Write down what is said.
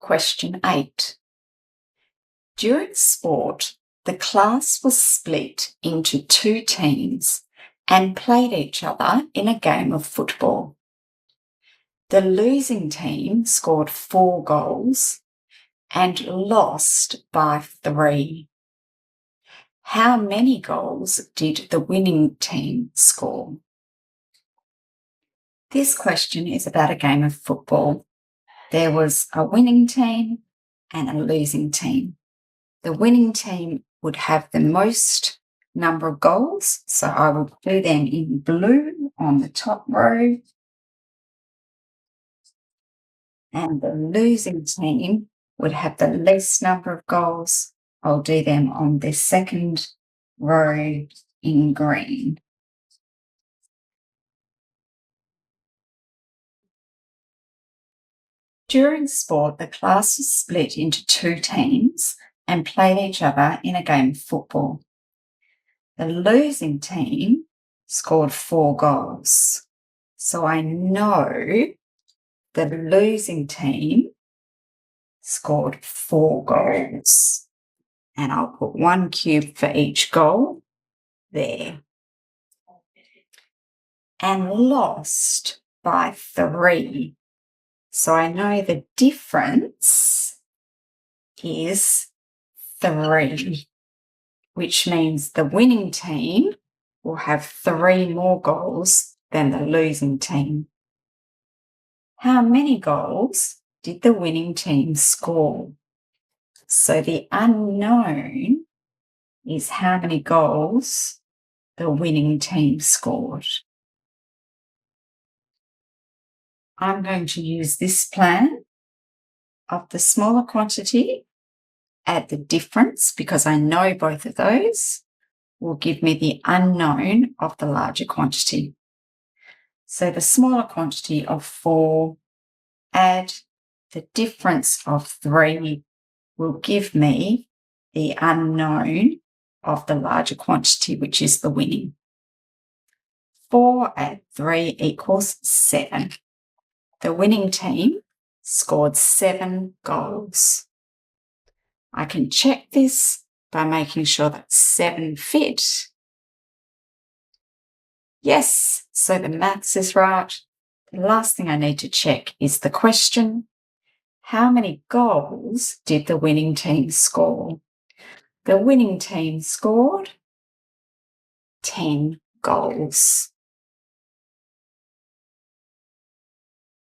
Question 8. During sport, the class was split into 2 teams and played each other in a game of football. The losing team scored 4 goals and lost by 3. How many goals did the winning team score? This question is about a game of football. There was a winning team and a losing team. The winning team would have the most number of goals, so I will do them in blue on the top row. And the losing team would have the least number of goals. I'll do them on the second row in green. During sport, the class was split into 2 teams and played each other in a game of football. The losing team scored 4 goals. So I know the losing team scored 4 goals. And I'll put 1 cube for each goal there. And lost by 3. So I know the difference is 3, which means the winning team will have 3 more goals than the losing team. How many goals did the winning team score? So the unknown is how many goals the winning team scored. I'm going to use this plan of the smaller quantity, add the difference because I know both of those will give me the unknown of the larger quantity. So the smaller quantity of 4, add the difference of 3 will give me the unknown of the larger quantity, which is the winning. 4 add 3 equals 7. The winning team scored 7 goals. I can check this by making sure that 7 fit. Yes, so the maths is right. The last thing I need to check is the question. How many goals did the winning team score? The winning team scored 10 goals.